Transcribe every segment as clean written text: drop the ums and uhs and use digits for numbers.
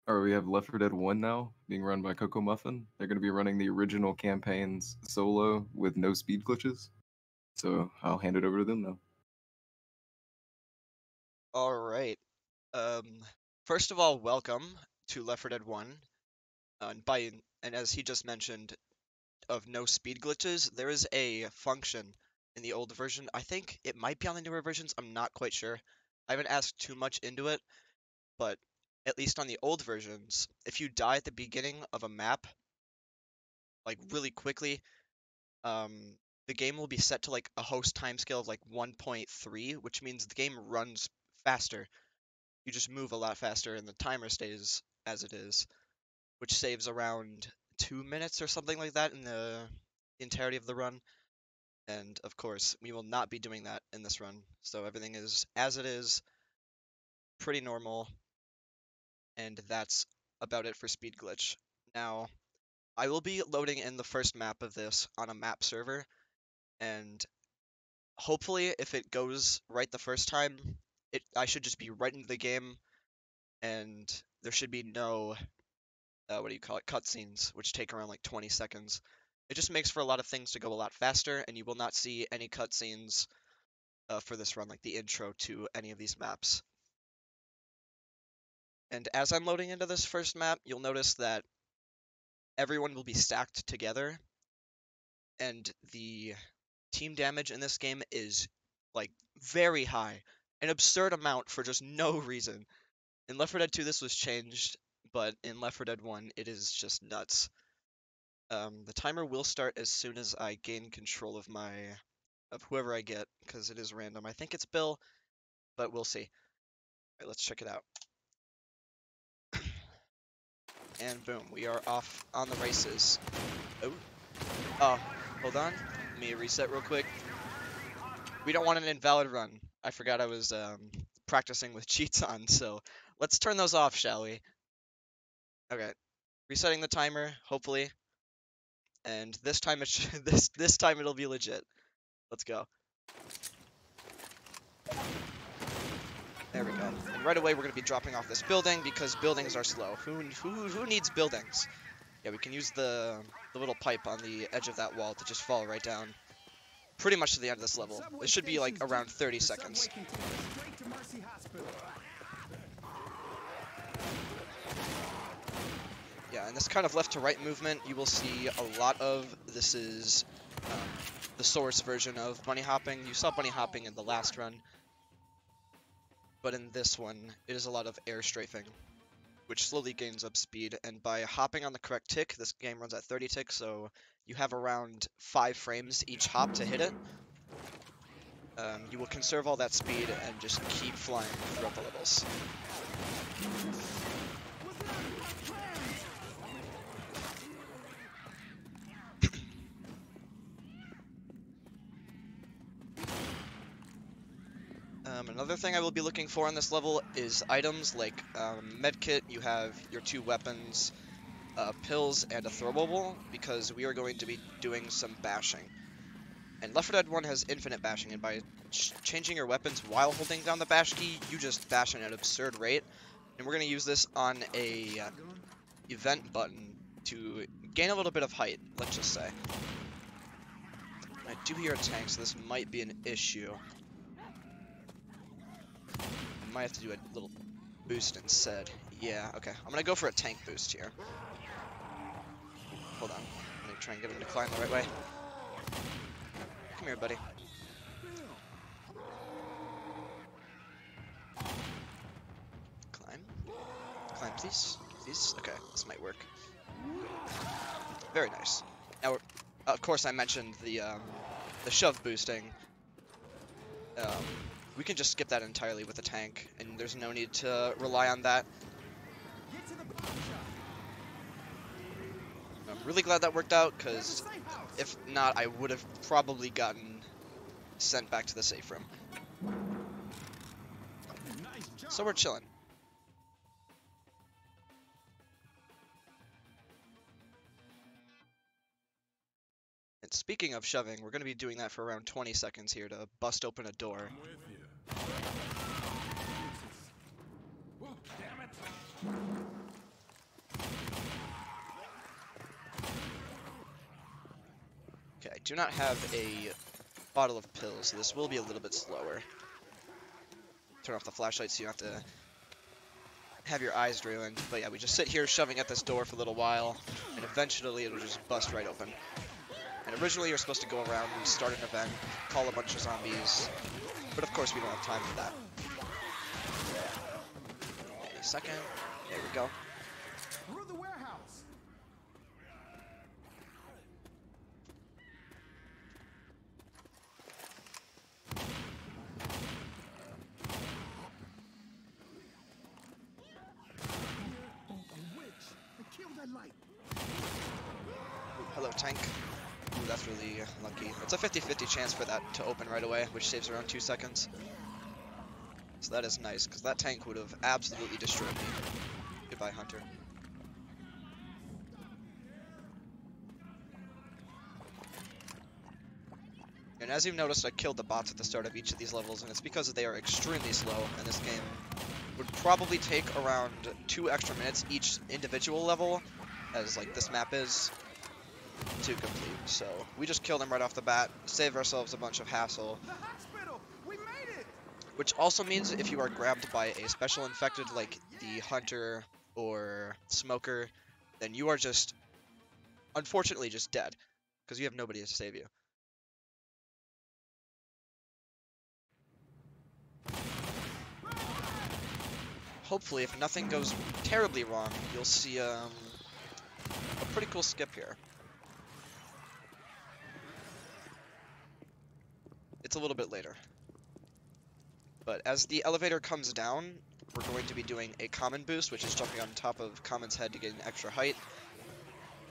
Or we have Left 4 Dead 1 now, being run by ChocoMuffin. They're going to be running the original campaigns solo with no speed glitches. So I'll hand it over to them now. All right. First of all, welcome to Left 4 Dead 1. And as he just mentioned, of no speed glitches, there is a function in the old version. I think it might be on the newer versions. I'm not quite sure. I haven't asked too much into it, but at least on the old versions, if you die at the beginning of a map, like really quickly, the game will be set to like a host timescale of like 1.3, which means the game runs faster. You just move a lot faster, and the timer stays as it is, which saves around 2 minutes or something like that in the entirety of the run. And of course, we will not be doing that in this run. So everything is as it is, pretty normal, and that's about it for speed glitch. Now, I will be loading in the first map of this on a map server, and hopefully if it goes right the first time, I should just be right into the game, and there should be no what do you call it, cutscenes, which take around like 20 seconds. It just makes for a lot of things to go a lot faster, and you will not see any cutscenes for this run, like the intro to any of these maps. And as I'm loading into this first map, you'll notice that everyone will be stacked together, and the team damage in this game is like very high, an absurd amount for just no reason. In Left 4 Dead 2 this was changed, but in Left 4 Dead 1 it is just nuts. The timer will start as soon as I gain control of whoever I get, because it is random. I think it's Bill, but we'll see. Alright, let's check it out. And boom, we are off on the races. Oh, hold on. Let me reset real quick. We don't want an invalid run. I forgot I was practicing with cheats on, so let's turn those off, shall we? Okay, resetting the timer, hopefully. And this time this time it'll be legit. Let's go. There we go. And right away we're going to be dropping off this building because buildings are slow. Who needs buildings? Yeah, we can use the little pipe on the edge of that wall to just fall right down. Pretty much to the end of this level. It should be like around 30 seconds. Yeah, and this kind of left to right movement, you will see a lot of. This is the source version of bunny hopping. You saw bunny hopping in the last run. But in this one, it is a lot of air strafing, which slowly gains up speed, and by hopping on the correct tick, this game runs at 30 ticks, so you have around 5 frames each hop to hit it. You will conserve all that speed and just keep flying throughout the levels. Another thing I will be looking for on this level is items like medkit. You have your 2 weapons, pills, and a throwable, because we are going to be doing some bashing. And Left 4 Dead 1 has infinite bashing, and by changing your weapons while holding down the bash key, you just bash at an absurd rate. And we're going to use this on a event button to gain a little bit of height, let's just say. I do hear a tank, so this might be an issue. I might have to do a little boost instead. Yeah, okay. I'm going to go for a tank boost here. Hold on. I'm going to try and get him to climb the right way. Come here, buddy. Climb. Climb, please. Please. Okay, this might work. Very nice. Now, of course, I mentioned the shove boosting. We can just skip that entirely with the tank, and there's no need to rely on that. I'm really glad that worked out, because if not, I would have probably gotten sent back to the safe room. So we're chilling. And speaking of shoving, we're going to be doing that for around 20 seconds here to bust open a door. do not have a bottle of pills, so this will be a little bit slower. Turn off the flashlight so you don't have to have your eyes ruined. But yeah, we just sit here shoving at this door for a little while, and eventually it'll just bust right open. And originally you're supposed to go around and start an event, call a bunch of zombies, but of course we don't have time for that. Wait a second. There we go. Through the warehouse. A witch. I killed that light. Ooh, hello, tank. Ooh, that's really lucky. It's a 50-50 chance for that to open right away, which saves around 2 seconds. So that is nice, because that tank would have absolutely destroyed me. Goodbye, Hunter. And as you've noticed, I killed the bots at the start of each of these levels, and it's because they are extremely slow, and this game would probably take around 2 extra minutes each individual level, as like this map is, to complete. So we just killed them right off the bat, save ourselves a bunch of hassle. The hospital. We made it. Which also means if you are grabbed by a special infected like the Hunter or Smoker, then you are just, unfortunately, just dead, because you have nobody to save you. Hopefully, if nothing goes terribly wrong, you'll see a pretty cool skip here. It's a little bit later. But as the elevator comes down, we're going to be doing a common boost, which is jumping on top of Common's head to get an extra height.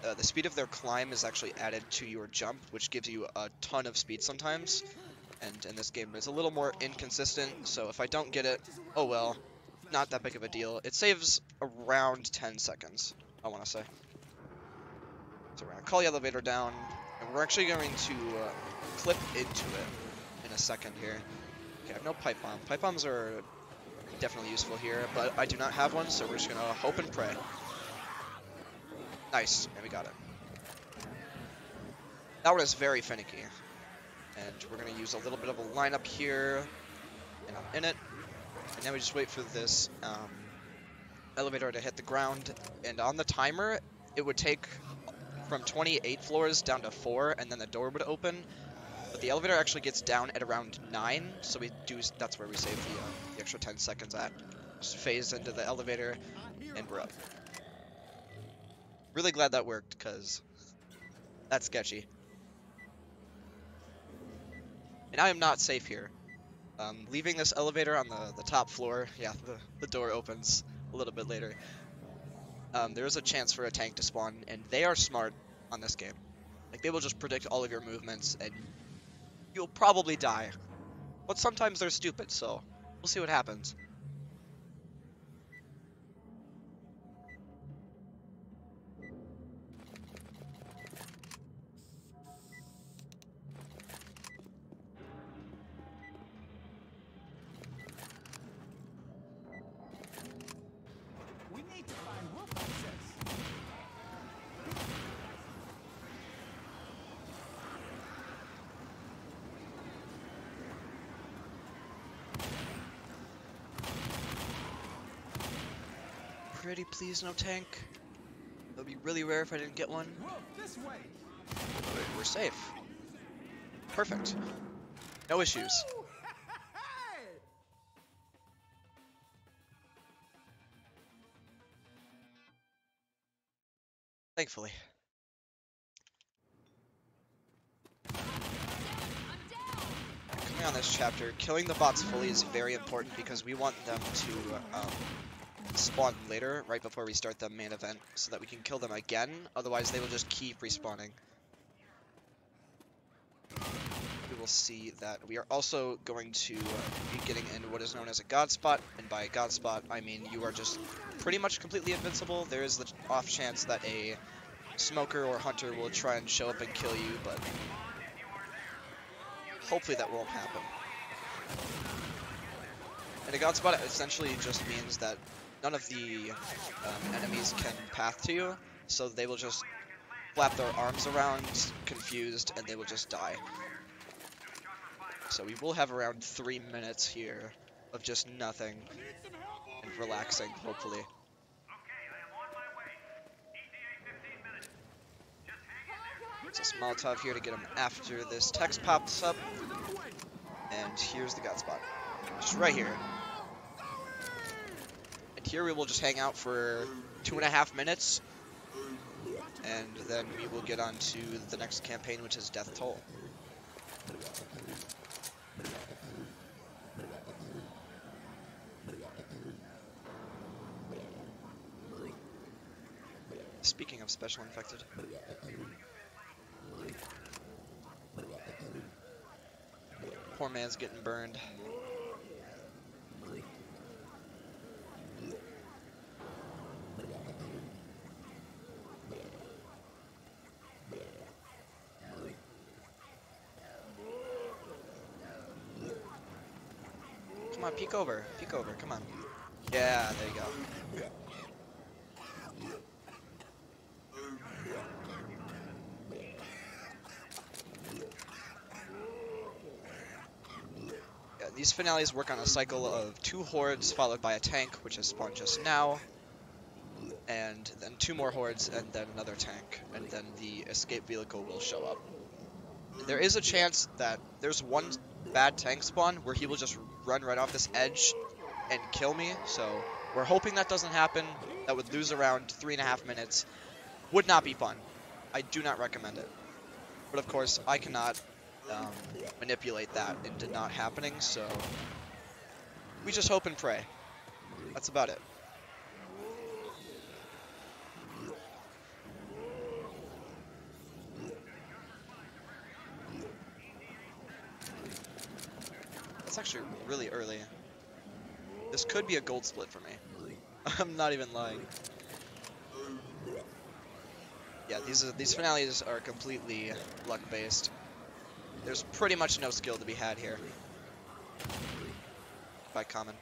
The speed of their climb is actually added to your jump, which gives you a ton of speed sometimes. And in this game, it's a little more inconsistent, so if I don't get it, oh well. Not that big of a deal. It saves around 10 seconds, I want to say. So we're going to call the elevator down, and we're actually going to clip into it in a second here. Okay, I have no pipe bomb. Pipe bombs are definitely useful here, but I do not have one, so we're just going to hope and pray. Nice, and we got it. That one is very finicky. And we're going to use a little bit of a lineup here, and I'm in it. And now we just wait for this elevator to hit the ground. And on the timer, it would take from 28 floors down to 4, and then the door would open. But the elevator actually gets down at around 9, so that's where we save the extra 10 seconds at. Just phase into the elevator, and we're up. Really glad that worked, because that's sketchy. And I am not safe here. Leaving this elevator on the top floor, yeah, the door opens a little bit later. There is a chance for a tank to spawn, and they are smart on this game. Like, they will just predict all of your movements, and you'll probably die. But sometimes they're stupid, so we'll see what happens. We need to find roof access. Pretty please, no tank. It would be really rare if I didn't get one. Roof this way. But we're safe. Perfect. No issues. Woo! Hey! Thankfully. Coming on this chapter, killing the bots fully is very important because we want them to spawn later, right before we start the main event, so that we can kill them again. Otherwise, they will just keep respawning. We will see that we are also going to be getting into what is known as a god spot, and by god spot, I mean you are just pretty much completely invincible. There is the off chance that a Smoker or Hunter will try and show up and kill you, but hopefully that won't happen. And a god spot essentially just means that none of the enemies can path to you, so they will just flap their arms around, confused, and they will just die. So we will have around 3 minutes here of just nothing and relaxing, hopefully. There's a Molotov here to get him after this text pops up. And here's the gut spot. Just right here. And here we will just hang out for 2.5 minutes. And then we will get on to the next campaign, which is Death Toll. Speaking of special infected. Poor man's getting burned. Come on, peek over, come on. Yeah, there you go. These finales work on a cycle of 2 hordes followed by a tank, which has spawned just now, and then 2 more hordes, and then another tank, and then the escape vehicle will show up. There is a chance that there's one bad tank spawn where he will just run right off this edge and kill me, so we're hoping that doesn't happen. That would lose around 3.5 minutes. Would not be fun. I do not recommend it. But of course, I cannot manipulate that into not happening, so we just hope and pray. That's about it. That's actually really early. This could be a gold split for me. I'm not even lying. Yeah, these finales are completely luck-based. There's pretty much no skill to be had here. By common.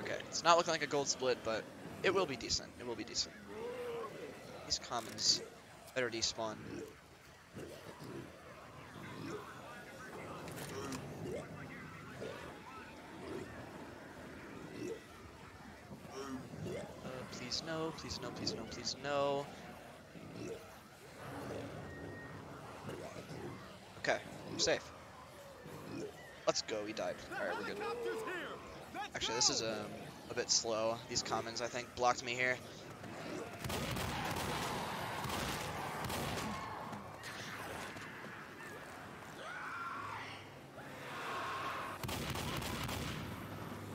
Okay, it's not looking like a gold split, but it will be decent. It will be decent. These commons better despawn. Please no, please no, please no, please no. Okay, we're safe. Let's go, he died. Alright, we're good. Actually, this is a bit slow. These commons, I think, blocked me here.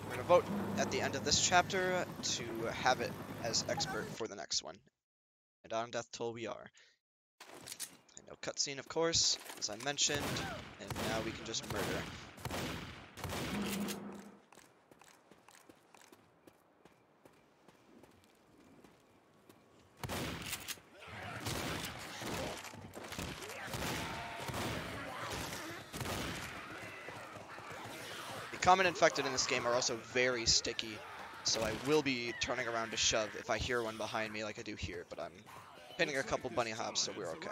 We're gonna vote at the end of this chapter to have it as expert for the next one. And on Death Toll we are. No cutscene, of course, as I mentioned, and now we can just murder. The common infected in this game are also very sticky, so I will be turning around to shove if I hear one behind me like I do here, but I'm hitting a couple bunny hops, so we're okay.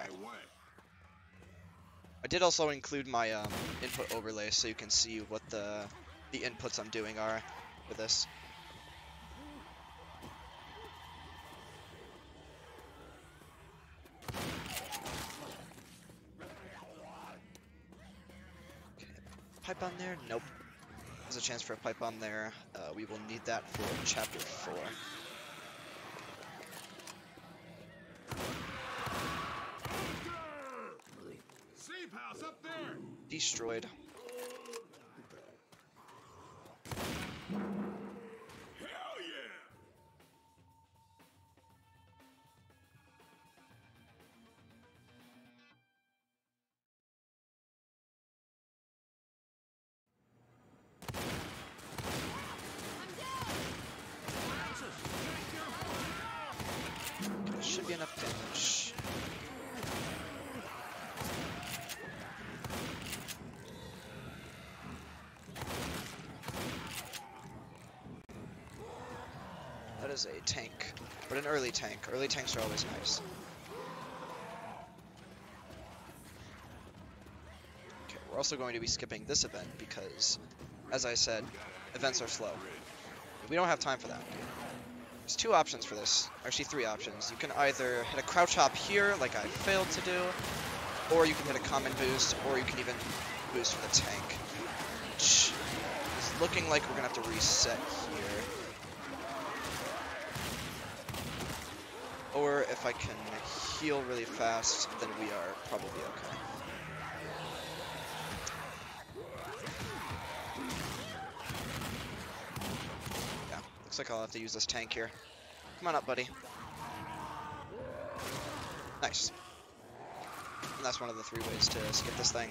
I did also include my input overlay so you can see what the inputs I'm doing are for this. Okay. Pipe on there? Nope. There's a chance for a pipe bomb there. We will need that for chapter 4. Safe house up there. Destroyed. Hell yeah. Okay, should be enough damage. is a tank, but an early tank. Early tanks are always nice. Okay, we're also going to be skipping this event because, as I said, events are slow. We don't have time for that. There's two options for this. Actually, three options. You can either hit a crouch hop here, like I failed to do, or you can hit a common boost, or you can even boost for the tank. Which is looking like we're going to have to reset here. Or if I can heal really fast, then we are probably okay. Yeah, looks like I'll have to use this tank here. Come on up, buddy. Nice. And that's one of the three ways to skip this thing.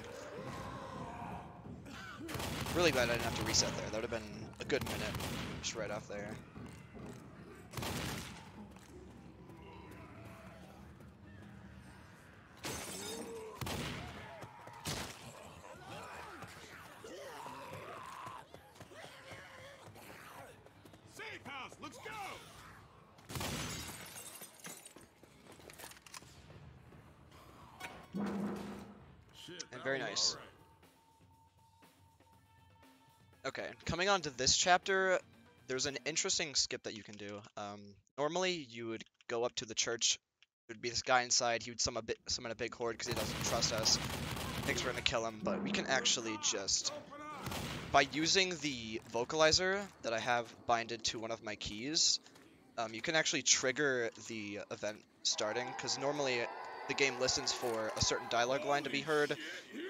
Really glad I didn't have to reset there. That would have been a good minute, just right off there. Safe house, let's go! Shit, And that very was nice. all right. Okay, coming on to this chapter, there's an interesting skip that you can do. Normally, you would go up to the church. There would be this guy inside. He would summon a big horde because he doesn't trust us. Thinks we're gonna kill him, but we can actually just, by using the vocalizer that I have binded to one of my keys, you can actually trigger the event starting, because normally the game listens for a certain dialogue line to be heard,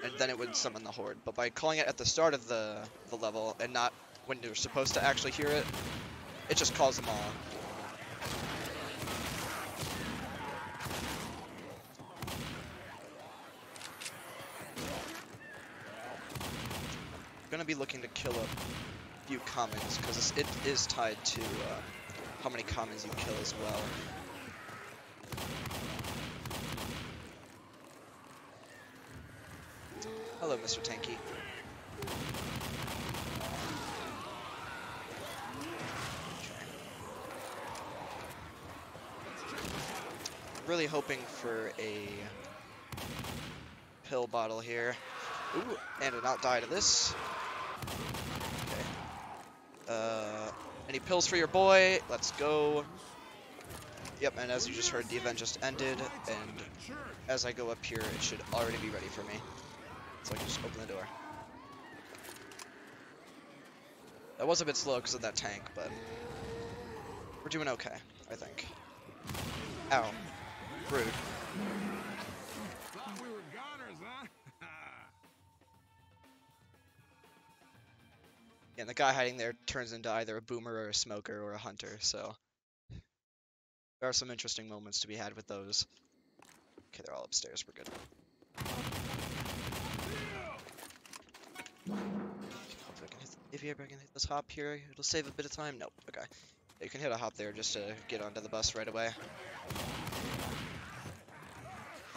and then it would summon the horde. But by calling it at the start of the level, and not when you're supposed to actually hear it, it just calls them all. I'm gonna be looking to kill a few commons, because it is tied to how many commons you kill as well. Hello, Mr. Tanky. Really hoping for a pill bottle here. Ooh, and an out die to this. Okay. Any pills for your boy? Let's go. Yep, and as you just heard, the event just ended, and as I go up here, it should already be ready for me. So I can just open the door. That was a bit slow because of that tank, but we're doing okay, I think. Ow. Rude. Thought we were goners, huh? Yeah, and the guy hiding there turns into either a boomer or a smoker or a hunter, so there are some interesting moments to be had with those. Okay, they're all upstairs, we're good. Hopefully I can hit, if you ever can hit this hop here, it'll save a bit of time. Nope, okay. You can hit a hop there just to get onto the bus right away.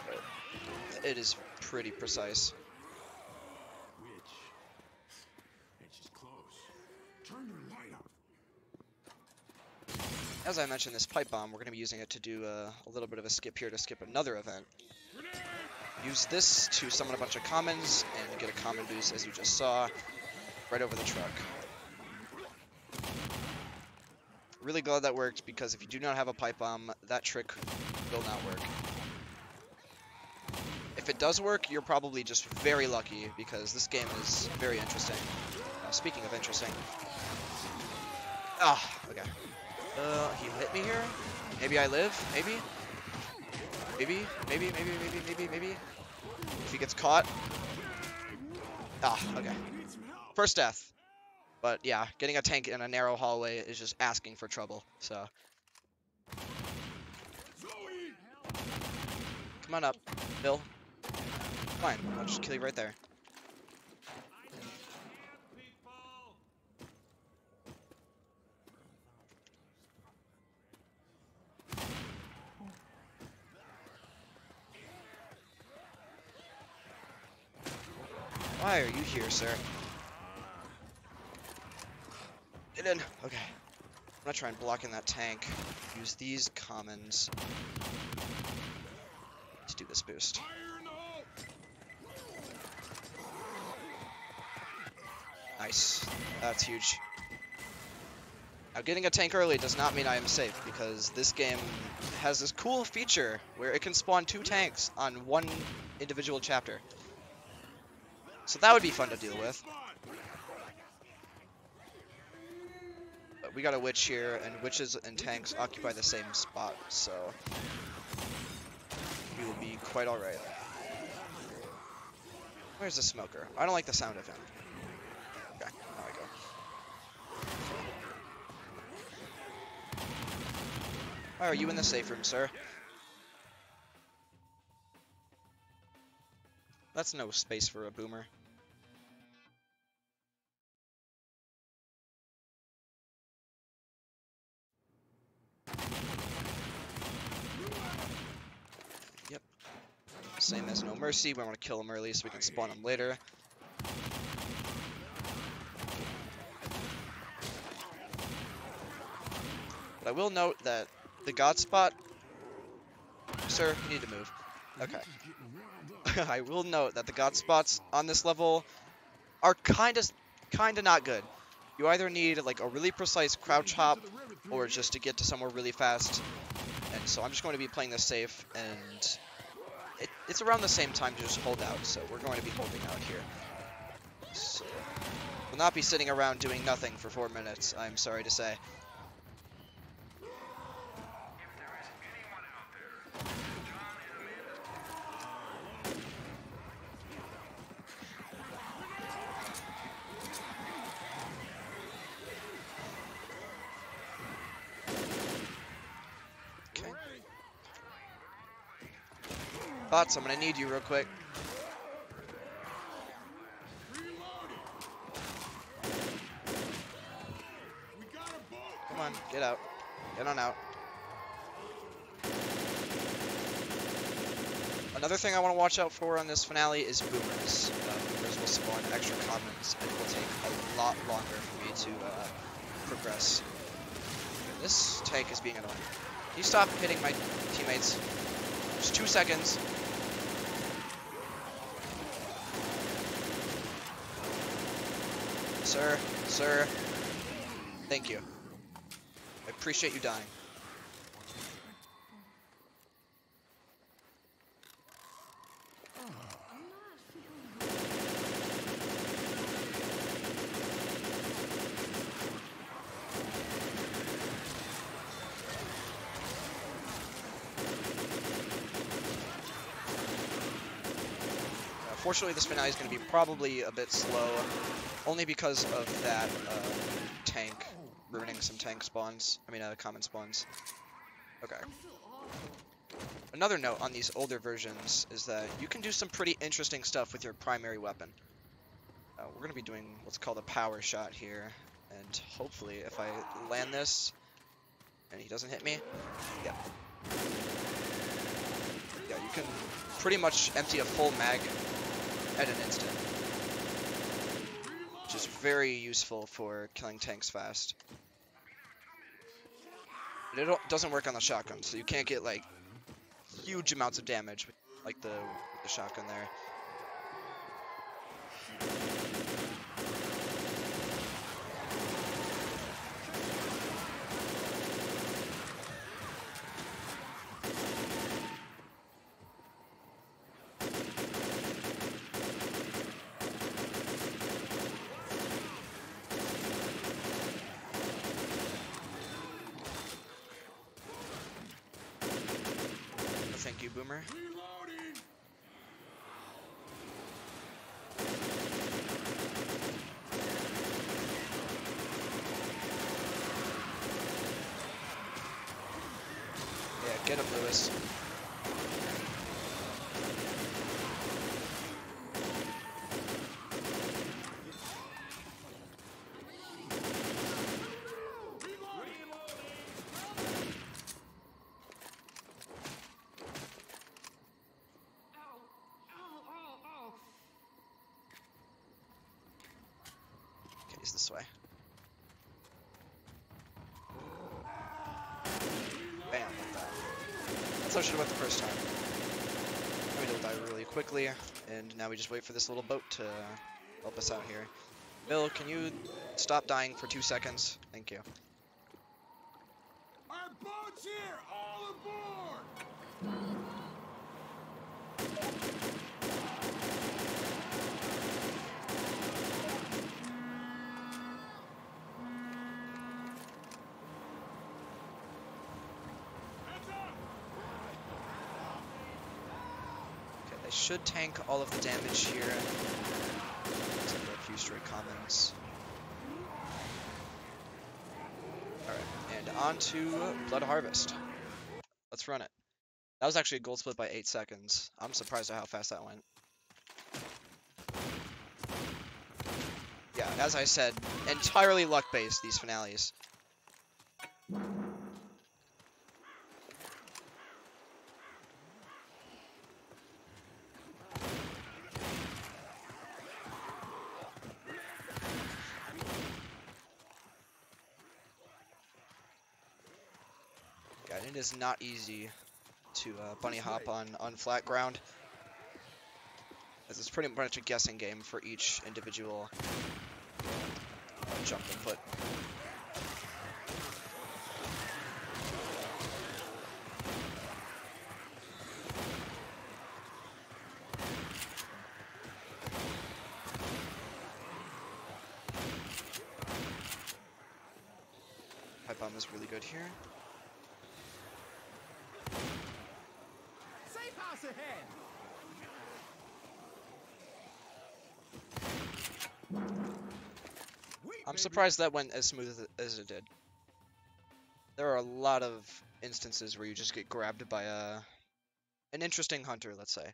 But it is pretty precise. It's just close. Turn your light up. As I mentioned, this pipe bomb, we're going to be using it to do a little bit of a skip here to skip another event. Use this to summon a bunch of commons and get a common boost, as you just saw, right over the truck. Really glad that worked, because if you do not have a pipe bomb, that trick will not work. If it does work, you're probably just very lucky, because this game is very interesting. Speaking of interesting. Ah, okay. He hit me here? Maybe I live? Maybe? Maybe. If he gets caught. Ah, okay. First death. But yeah, getting a tank in a narrow hallway is just asking for trouble, so. Come on up, Bill. Fine, I'll just kill you right there. Why are you here, sir? Get in. Okay. gonna try and block in that tank. Use these commons to do this boost. Nice. That's huge. Now, getting a tank early does not mean I am safe, because this game has this cool feature where it can spawn 2 tanks on one individual chapter. So that would be fun to deal with. But we got a witch here, and witches and tanks occupy the same spot, so we will be quite alright. Where's the smoker? I don't like the sound of him. Okay, now I go. Why are you in the safe room, sir? That's no space for a boomer. Yep. Same as No Mercy. We want to kill him early so we can spawn him later. But I will note that the God spot... Sir, you need to move. Okay. I will note that the God spots on this level are kinda not good. You either need like a really precise crouch hop or just to get to somewhere really fast. And so I'm just going to be playing this safe, and it's around the same time to just hold out, so we're going to be holding out here. So we'll not be sitting around doing nothing for 4 minutes, I'm sorry to say. Bots, I'm gonna need you real quick. Come on, get out. Get on out. Another thing I want to watch out for on this finale is boomers. Boomers will spawn extra commons, and it will take a lot longer for me to progress. This tank is being annoying. Can you stop hitting my teammates? Just 2 seconds. Sir, thank you. I appreciate you dying. Fortunately, this finale is going to be probably a bit slow, only because of that tank ruining some tank spawns. I mean, common spawns. Okay. Another note on these older versions is that you can do some pretty interesting stuff with your primary weapon. We're going to be doing what's called a power shot here, and hopefully, if I land this and he doesn't hit me, yeah, you can pretty much empty a full mag at an instant, which is very useful for killing tanks fast. But it doesn't work on the shotgun, so you can't get like huge amounts of damage like with the shotgun there. Thank you, Boomer. Yeah, get him, Lewis. This way. I should have went the first time. We'll die really quickly, and now we just wait for this little boat to help us out here. Bill, can you stop dying for 2 seconds? Thank you. Our boat's here! All aboard! Okay, they should tank all of the damage here. Except for a few stray commons. Alright, and on to Blood Harvest. Let's run it. That was actually a gold split by 8 seconds. I'm surprised at how fast that went. Yeah, as I said, entirely luck-based, these finales. God, it is not easy to bunny hop on flat ground, as it's pretty much a guessing game for each individual jump and put. Pipe bomb is really good here. Safe house ahead! I'm surprised that went as smooth as it did. There are a lot of instances where you just get grabbed by an interesting hunter, let's say.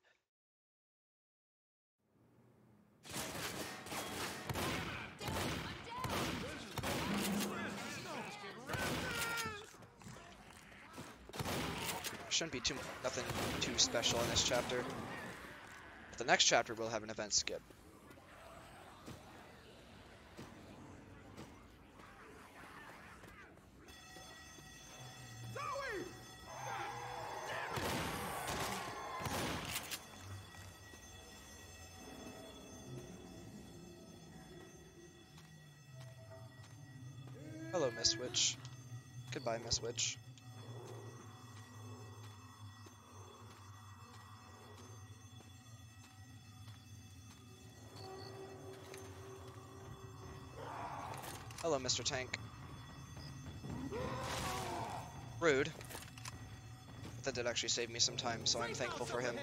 Shouldn't be nothing too special in this chapter. But the next chapter will have an event skip. Hello, Miss Witch. Goodbye, Miss Witch. Hello, Mr. Tank. Rude. That did actually save me some time, so I'm thankful for him.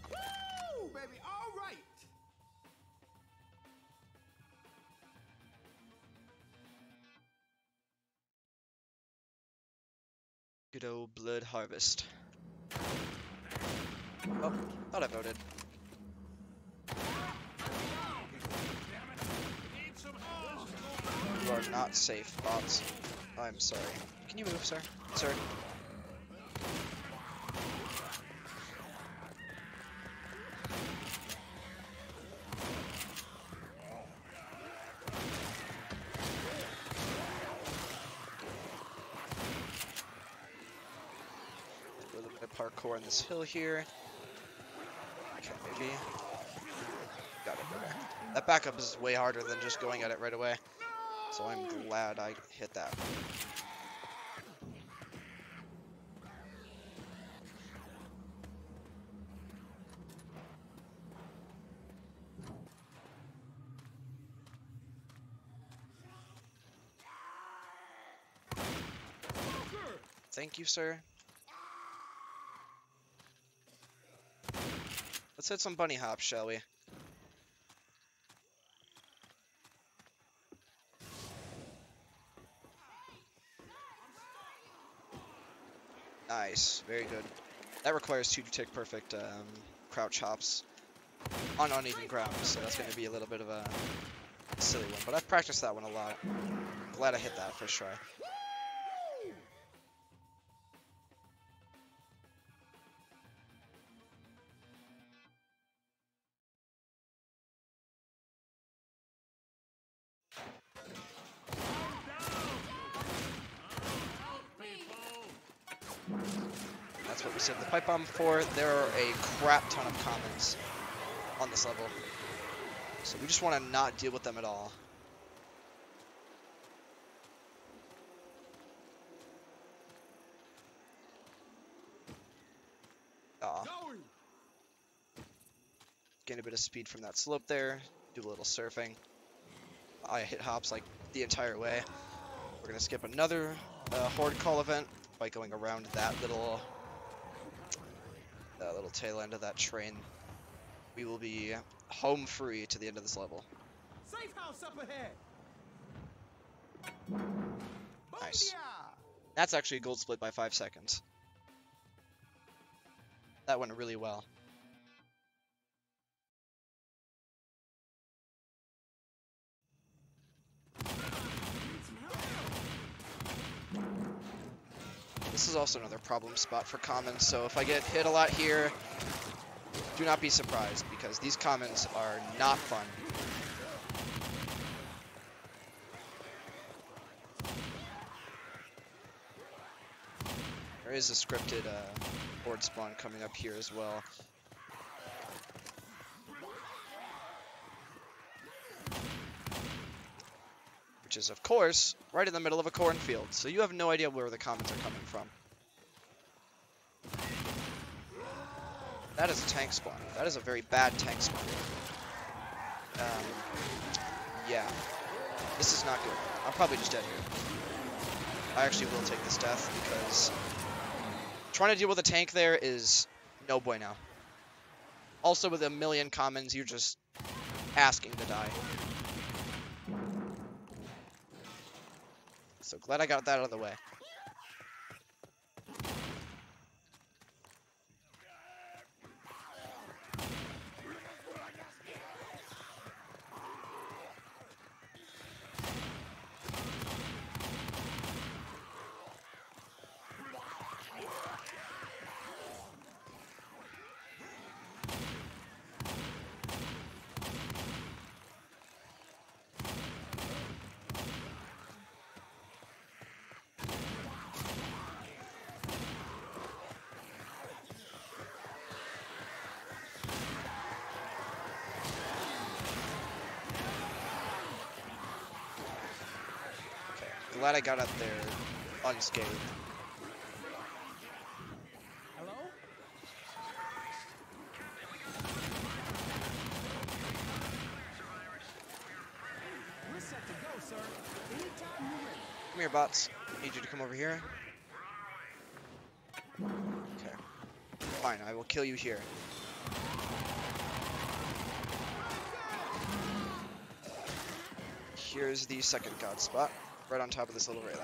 Woo, baby, all right! Good old Blood Harvest. Oh, thought I voted. You are not safe, bots. I'm sorry. Can you move, sir? Sir? Do a little bit of parkour on this hill here. Okay, maybe. Got it, okay. That backup is way harder than just going at it right away. So I'm glad I hit that. Thank you, sir. Let's hit some bunny hops, shall we? Nice, very good. That requires 2 tick perfect crouch hops on uneven ground, so that's going to be a little bit of a silly one. But I've practiced that one a lot. Glad I hit that first try. That's what we saved the pipe bomb for. There are a crap ton of commons on this level. So we just want to not deal with them at all. Gain a bit of speed from that slope there. Do a little surfing. I hit hops like the entire way. We're going to skip another horde call event by going around that little tail end of that train. We will be home free to the end of this level. Safe house up ahead. Nice. That's actually a gold split by 5 seconds. That went really well. This is also another problem spot for commons, so if I get hit a lot here, do not be surprised, because these commons are not fun. There is a scripted horde spawn coming up here as well. Which is, of course, right in the middle of a cornfield, so you have no idea where the commons are coming from. That is a tank spawn. That is a very bad tank spawn. Yeah. This is not good. I'm probably just dead here. I actually will take this death, because trying to deal with a tank there is no bueno. Also, with a million commons, you're just asking to die. So glad I got that out of the way. Glad I got up there unscathed. Hello? We're set to go, sir. Anytime you're ready. Come here, bots. Need you to come over here. Okay. Fine, I will kill you here. Here's the second god spot, right on top of this little ray line.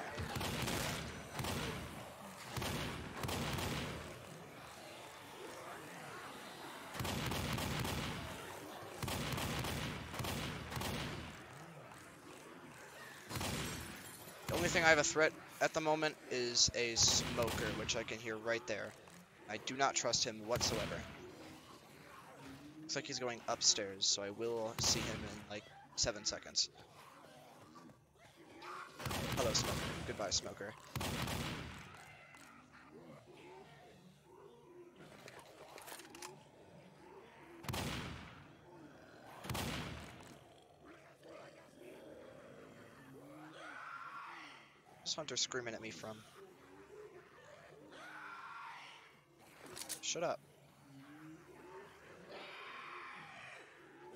The only thing I have a threat at the moment is a smoker, which I can hear right there. I do not trust him whatsoever. Looks like he's going upstairs, so I will see him in like 7 seconds. Hello, smoker. Goodbye, smoker. What's Hunter screaming at me from? Shut up.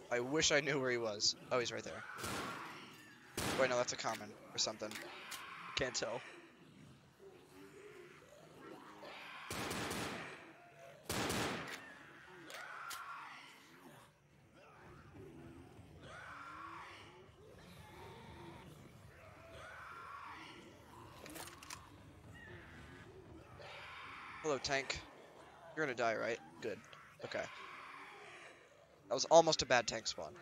I wish I knew where he was. Oh, he's right there. Wait, no, that's a common or something. Can't tell. Hello, tank. You're gonna die, right? Good. Okay. That was almost a bad tank spawn.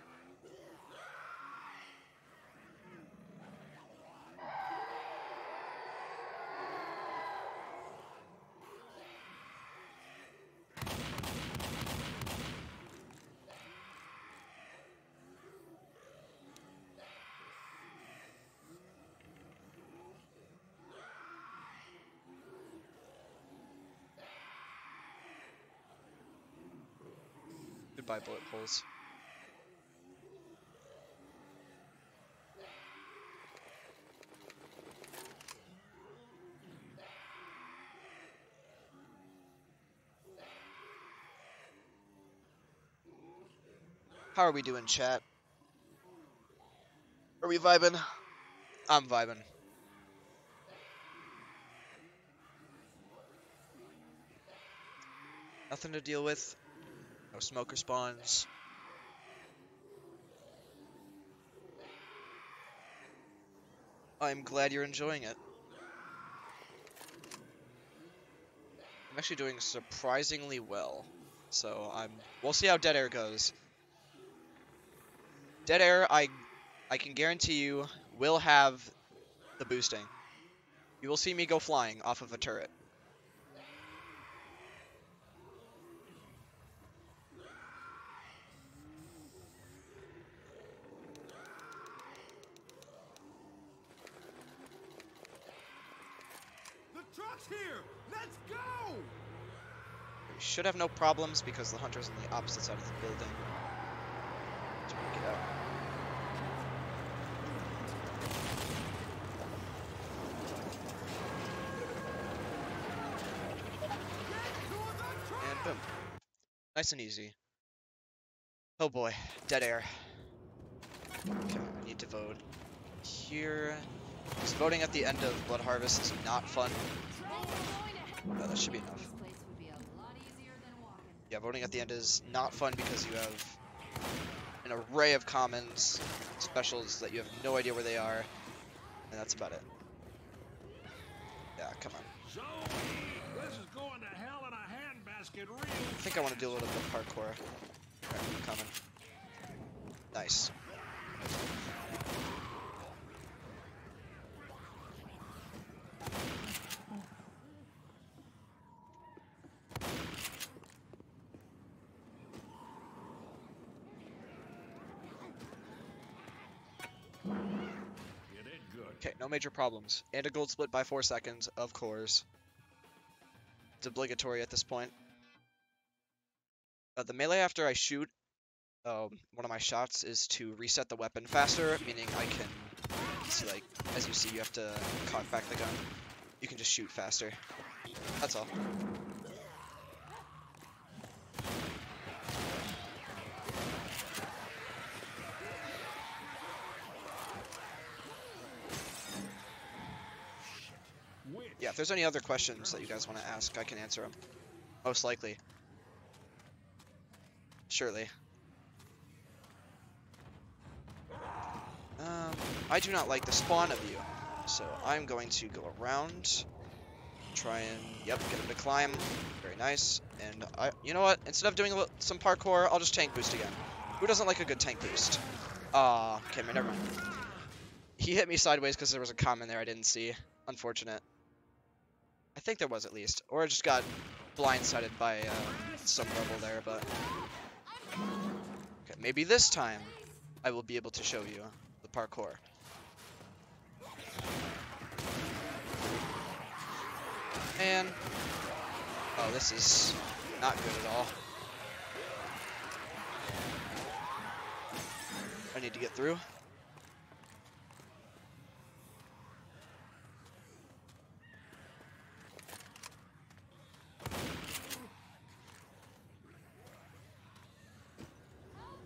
Goodbye, bullet holes. How are we doing, chat? Are we vibing? I'm vibing. Nothing to deal with. No smoker spawns. I'm glad you're enjoying it. I'm actually doing surprisingly well. So we'll see how Dead Air goes. Dead Air, I can guarantee you will have the boosting. You will see me go flying off of a turret. The truck's here! Let's go! We should have no problems because the hunter's on the opposite side of the building. Just wanna get out. And boom. Nice and easy. Oh boy, Dead Air. Okay, I need to vote here. Because voting at the end of Blood Harvest is not fun. Oh, that should be enough. Yeah, voting at the end is not fun because you have an array of commons, specials that you have no idea where they are, and that's about it. Yeah, come on. So, this is going to hell in a handbasket real I think I want to do a little bit of parkour. Alright, I'm coming. Nice. You did good. Okay, no major problems. And a gold split by 4 seconds, of course. It's obligatory at this point. The melee after I shoot one of my shots is to reset the weapon faster, meaning I can see, like, as you see, you have to cock back the gun. You can just shoot faster. That's all. Yeah, if there's any other questions that you guys want to ask, I can answer them. Most likely. Surely. I do not like the spawn of you, so I'm going to go around, try and, yep, get him to climb. Very nice. And you know what? Instead of doing some parkour, I'll just tank boost again. Who doesn't like a good tank boost? Okay, never mind. He hit me sideways because there was a common there I didn't see. Unfortunate. I think there was at least, or I just got blindsided by some level there, but okay, maybe this time I will be able to show you the parkour. And oh, this is not good at all. I need to get through.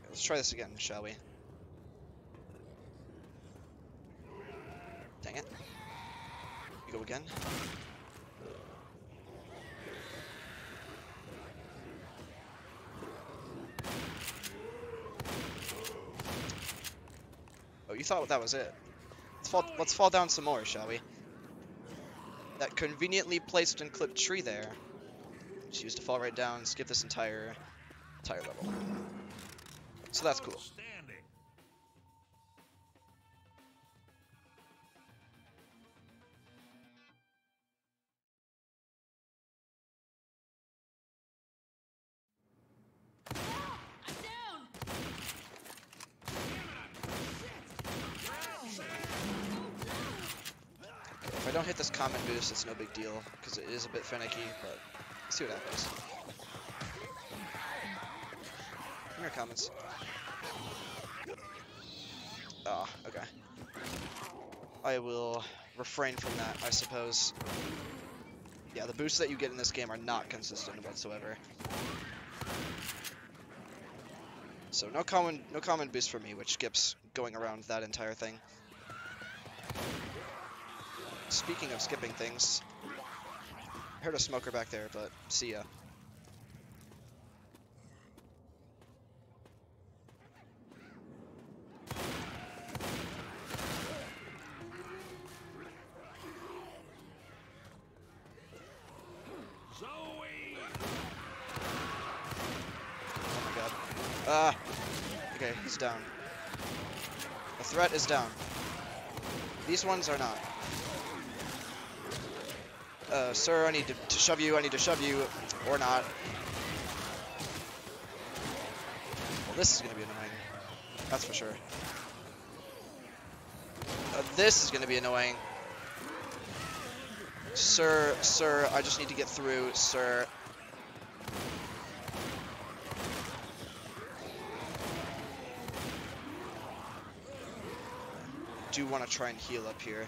Let's try this again, shall we? Dang it. You go again. Oh, you thought that was it. Let's fall down some more, shall we? That conveniently placed and clipped tree there. Just used to fall right down, skip this entire level. So that's cool. If I don't hit this common boost, it's no big deal, because it is a bit finicky, but let's see what happens. Come here, comments. Ah, okay. I will refrain from that, I suppose. Yeah, the boosts that you get in this game are not consistent whatsoever. So no common boost for me, which skips going around that entire thing. Speaking of skipping things, I heard a smoker back there, but see ya. Oh my god. Ah! Okay, he's down. The threat is down. These ones are not. Sir, I need to shove you, I need to shove you, or not. Well, this is gonna be annoying. That's for sure. This is gonna be annoying. Sir, I just need to get through, sir. Do want to try and heal up here.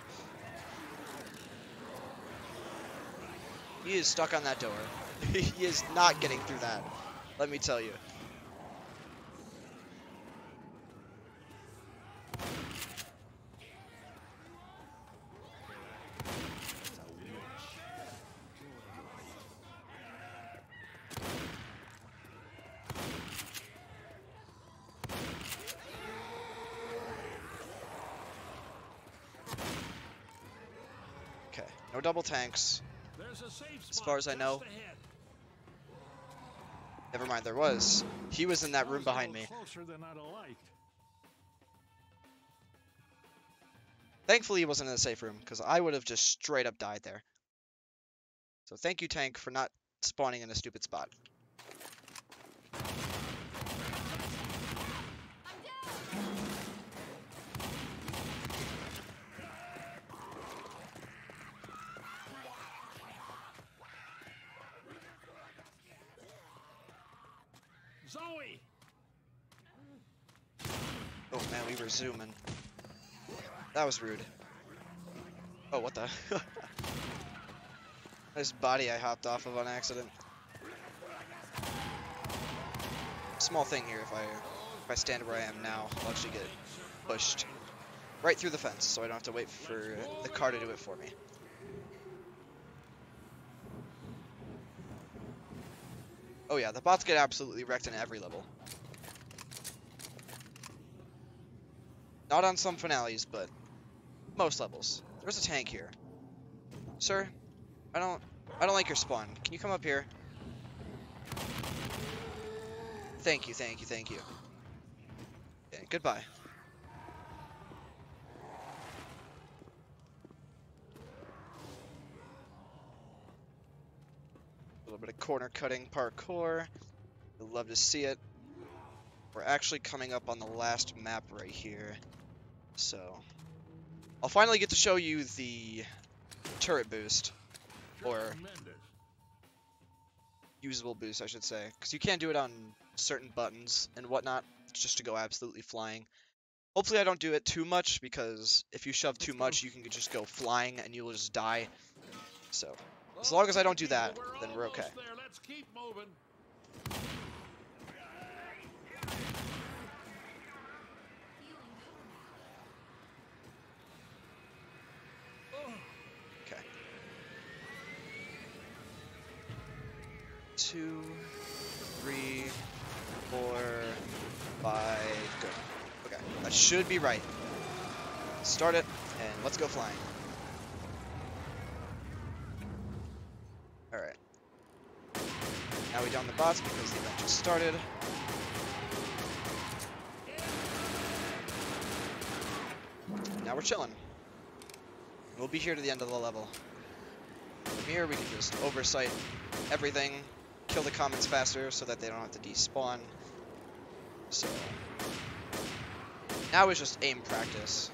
He is stuck on that door. He is not getting through that. Let me tell you. Okay, no double tanks. As far as I know. Never mind, there was. He was in that room behind me. Thankfully, he wasn't in the safe room, because I would have just straight up died there. So thank you, tank, for not spawning in a stupid spot. Zoe! Oh man, we were zooming. That was rude. Oh, what the? Nice body I hopped off of on accident. Small thing here, if I stand where I am now, I'll actually get pushed right through the fence, so I don't have to wait for the car to do it for me. Oh yeah, the bots get absolutely wrecked in every level. Not on some finales, but most levels. There's a tank here. Sir, I don't like your spawn. Can you come up here? Thank you, thank you, thank you. Okay, goodbye. A little bit of corner cutting parkour. I'd love to see it. We're actually coming up on the last map right here. So I'll finally get to show you the turret boost. Or usable boost, I should say. Because you can't do it on certain buttons and whatnot. It's just to go absolutely flying. Hopefully I don't do it too much, because if you shove too much, you can just go flying and you will just die. So, as long as I don't do that, then we're okay. Let's keep moving. Okay. 2, 3, 4, 5, go. Okay, that should be right. Start it, and let's go flying. Alright. Now we down the bots because the event just started. Now we're chilling. We'll be here to the end of the level. From here we can just oversight everything, kill the comments faster so that they don't have to despawn. So now it's just aim practice.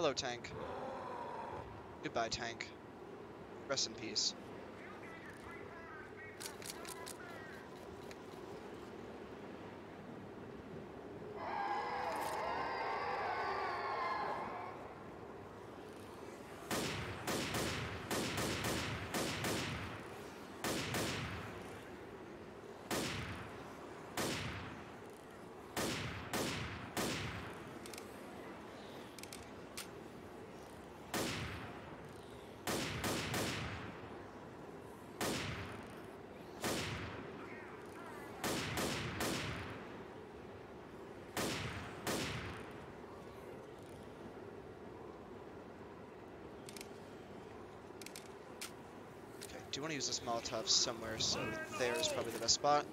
Hello, tank. Goodbye, tank. Rest in peace. Do want to use this Molotov somewhere, so there is probably the best spot.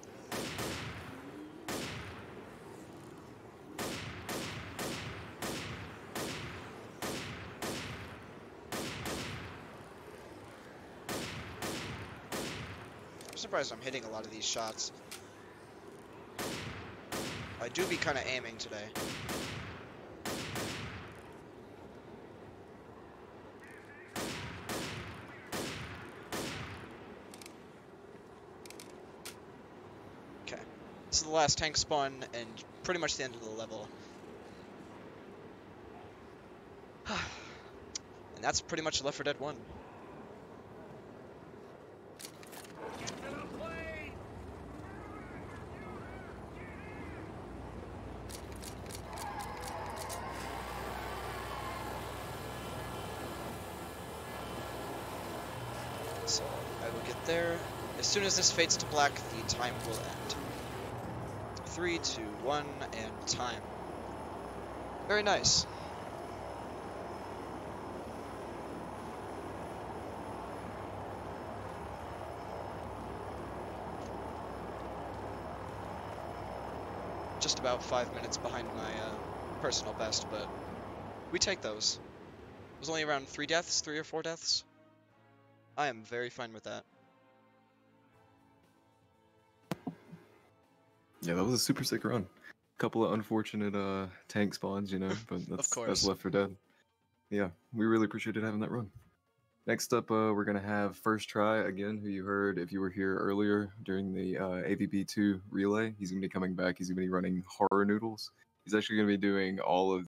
I'm surprised I'm hitting a lot of these shots. I do be kind of aiming today. This is the last tank spawn and pretty much the end of the level. And that's pretty much Left 4 Dead 1. So I will get there. As soon as this fades to black, the time will end. 3, 2, 1, and time. Very nice. Just about 5 minutes behind my personal best, but we take those. It was only around 3 deaths, 3 or 4 deaths. I am very fine with that. Yeah, that was a super sick run. Couple of unfortunate tank spawns, you know, but that's Left 4 Dead. Yeah, we really appreciated having that run. Next up, we're gonna have First Try again, who you heard if you were here earlier during the AVB2 relay. He's gonna be coming back. He's gonna be running Horror Noodles. He's actually gonna be doing all of